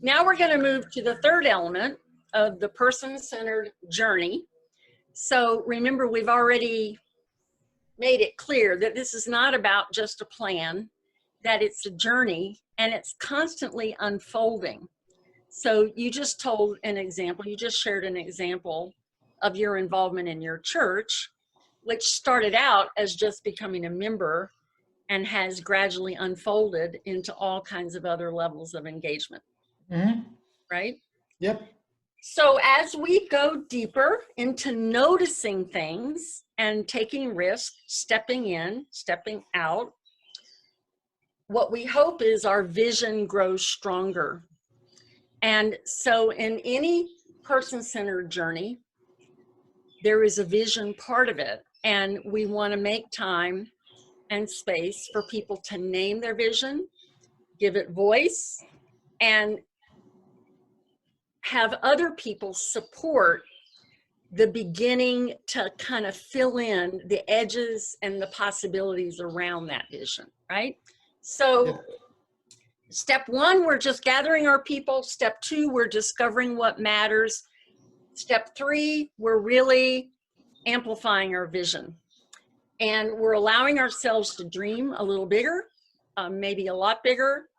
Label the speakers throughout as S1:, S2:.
S1: Now we're going to move to the third element of the person-centered journey. So remember, we've already made it clear that this is not about just a plan, that it's a journey and it's constantly unfolding. So you just told an example, you just shared an example of your involvement in your church, which started out as just becoming a member and has gradually unfolded into all kinds of other levels of engagement.
S2: Mm-hmm.
S1: Right?
S2: Yep.
S1: So as we go deeper into noticing things and taking risks, stepping in, stepping out, what we hope is our vision grows stronger. And so in any person-centered journey, there is a vision part of it. And we want to make time and space for people to name their vision, give it voice, and have other people support the beginning to kind of fill in the edges and the possibilities around that vision, right? So
S2: Yeah.
S1: Step one, we're just gathering our people. Step two, we're discovering what matters. Step three, we're really amplifying our vision. And we're allowing ourselves to dream a little bigger, maybe a lot bigger.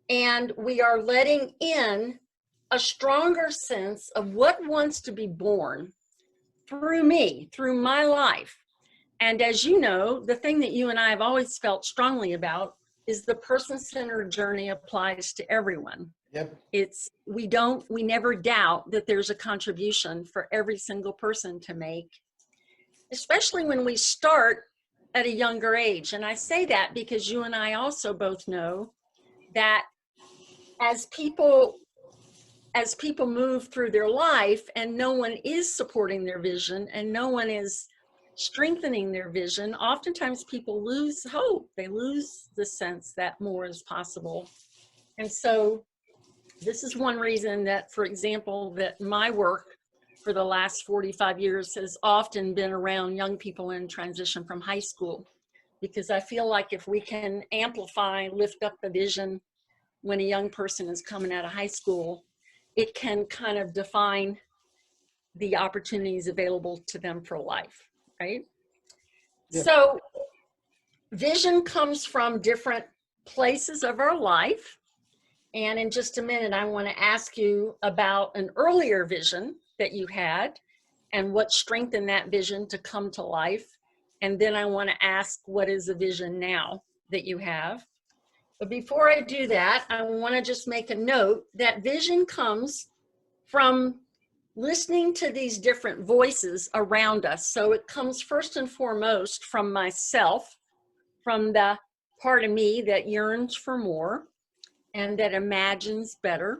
S1: And we are letting in a stronger sense of what wants to be born through me, through my life. And as you know, the thing that you and I have always felt strongly about is the person-centered journey applies to everyone.
S2: Yep.
S1: We never doubt that there's a contribution for every single person to make, especially when we start at a younger age. And I say that because you and I also both know that as people move through their life and no one is supporting their vision and no one is strengthening their vision, oftentimes people lose hope. They lose the sense that more is possible. And so this is one reason that, for example, that my work for the last 45 years has often been around young people in transition from high school, because I feel like if we can amplify, lift up the vision when a young person is coming out of high school, it can kind of define the opportunities available to them for life, right? Yeah. So vision comes from different places of our life. And in just a minute, I want to ask you about an earlier vision that you had and what strengthened that vision to come to life. And then I want to ask, what is the vision now that you have? But before I do that, I want to just make a note that vision comes from listening to these different voices around us. So it comes first and foremost from myself, from the part of me that yearns for more and that imagines better.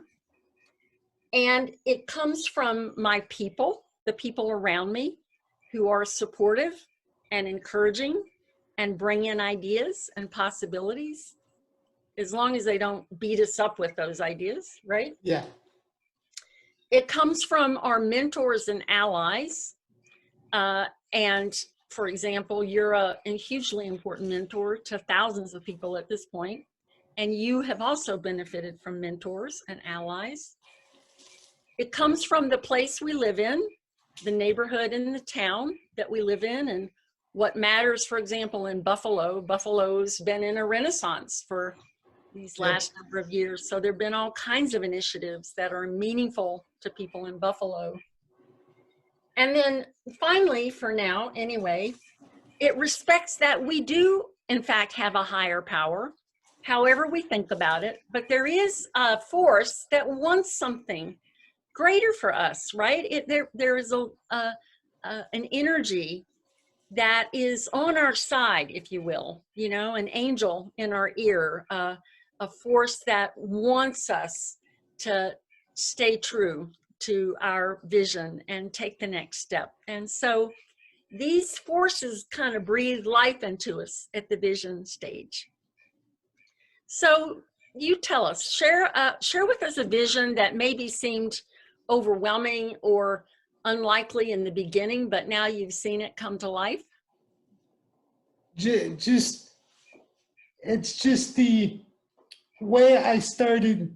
S1: And it comes from my people, the people around me who are supportive and encouraging and bring in ideas and possibilities, as long as they don't beat us up with those ideas, right?
S2: Yeah.
S1: It comes from our mentors and allies. And for example, you're a hugely important mentor to thousands of people at this point. And you have also benefited from mentors and allies. It comes from the place we live in, the neighborhood and the town that we live in, and what matters, for example, in Buffalo. Buffalo's been in a renaissance for these last number of years. So there have been all kinds of initiatives that are meaningful to people in Buffalo. And then finally, for now anyway, it respects that we do, in fact, have a higher power, however we think about it, but there is a force that wants something greater for us, right? There is an energy that is on our side, if you will, you know, an angel in our ear, a force that wants us to stay true to our vision and take the next step. And so these forces kind of breathe life into us at the vision stage. So you tell us, share with us a vision that maybe seemed overwhelming or unlikely in the beginning, but now you've seen it come to life.
S2: It's just the way I started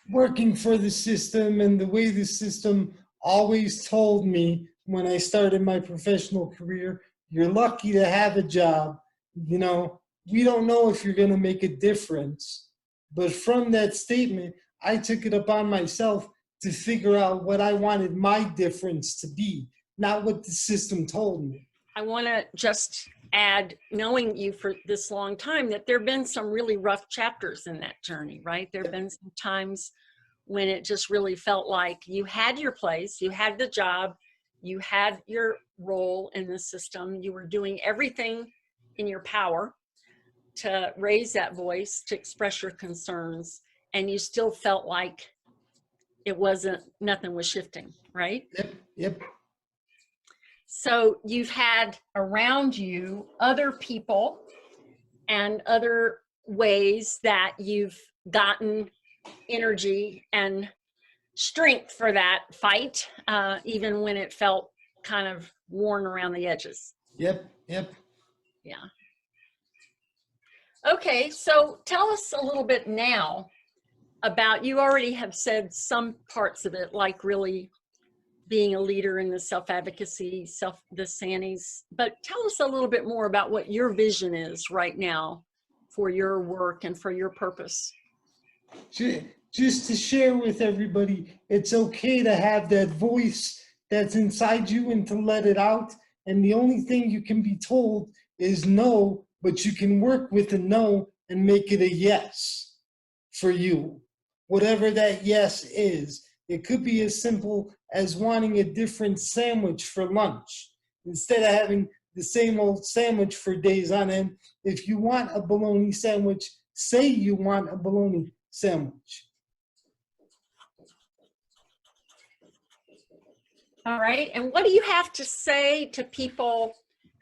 S2: working for the system and the way the system always told me when I started my professional career, you're lucky to have a job. You know, we don't know if you're going to make a difference. But from that statement, I took it upon myself to figure out what I wanted my difference to be, not what the system told me.
S1: I want to just add, knowing you for this long time, that there have been some really rough chapters in that journey, right? There have been some times when it just really felt like you had your place, you had the job, you had your role in the system, you were doing everything in your power to raise that voice, to express your concerns, and you still felt like it wasn't, nothing was shifting, right?
S2: Yep, yep.
S1: So you've had around you other people and other ways that you've gotten energy and strength for that fight, even when it felt kind of worn around the edges.
S2: Yep, yep.
S1: Yeah. Okay, so tell us a little bit now about, you already have said some parts of it, like really being a leader in the self-advocacy, the Sannies, but tell us a little bit more about what your vision is right now for your work and for your purpose.
S2: Just to share with everybody, it's okay to have that voice that's inside you and to let it out. And the only thing you can be told is no, but you can work with a no and make it a yes for you. Whatever that yes is. It could be as simple as wanting a different sandwich for lunch. Instead of having the same old sandwich for days on end, if you want a bologna sandwich, say you want a bologna sandwich.
S1: All right, and what do you have to say to people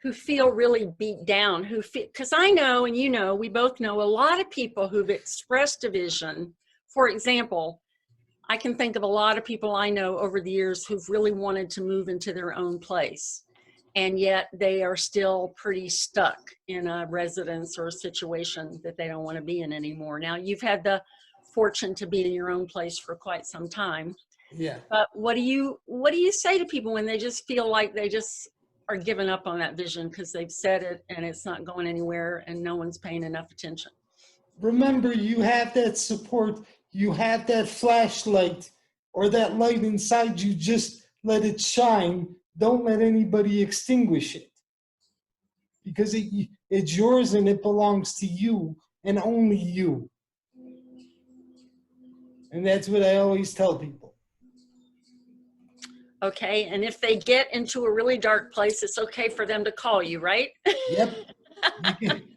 S1: who feel really beat down, who feel, because I know, and you know, we both know a lot of people who've expressed a vision. For example, I can think of a lot of people I know over the years who've really wanted to move into their own place, and yet they are still pretty stuck in a residence or a situation that they don't want to be in anymore. Now, you've had the fortune to be in your own place for quite some time.
S2: Yeah.
S1: But what do you say to people when they just feel like they just are giving up on that vision because they've said it and it's not going anywhere and no one's paying enough attention?
S2: Remember, you have that support, you have that flashlight or that light inside you. Just let it shine. Don't let anybody extinguish it, because it's yours and it belongs to you and only you. And that's what I always tell people.
S1: Okay, and if they get into a really dark place, it's okay for them to call you, right?
S2: Yep.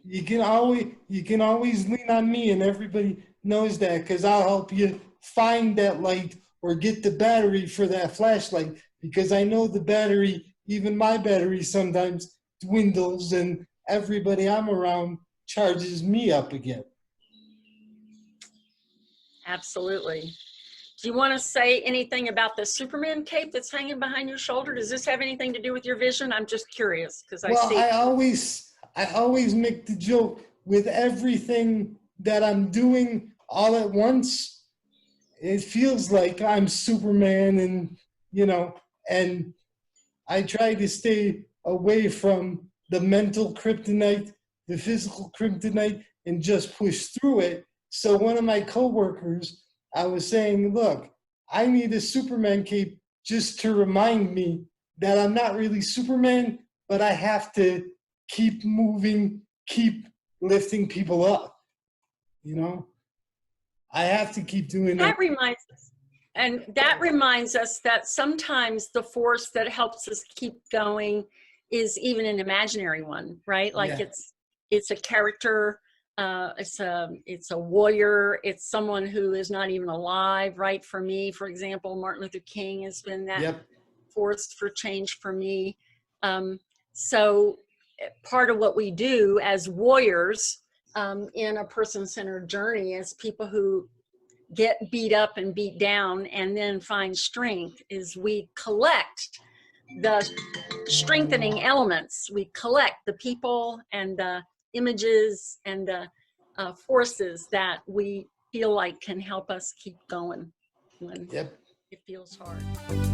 S2: You can always lean on me, and everybody knows that, because I'll help you find that light or get the battery for that flashlight, because I know the battery, even my battery sometimes dwindles, and everybody I'm around charges me up again.
S1: Absolutely. Do you want to say anything about the Superman cape that's hanging behind your shoulder? Does this have anything to do with your vision? I'm just curious because I see.
S2: I always make the joke with everything that I'm doing all at once. It feels like I'm Superman, and and I try to stay away from the mental kryptonite, the physical kryptonite, and just push through it. So one of my coworkers, I was saying, look, I need a Superman cape just to remind me that I'm not really Superman, but I have to keep moving, keep lifting people up. I have to keep doing that.
S1: That reminds us that sometimes the force that helps us keep going is even an imaginary one, right? Like it's a character. It's a warrior. It's someone who is not even alive, right? For me, for example, Martin Luther King has been that force for change for me. So part of what we do as warriors in a person-centered journey, as people who get beat up and beat down and then find strength, is we collect the strengthening elements. We collect the people and the images and the forces that we feel like can help us keep going when
S2: Yep.
S1: it feels hard.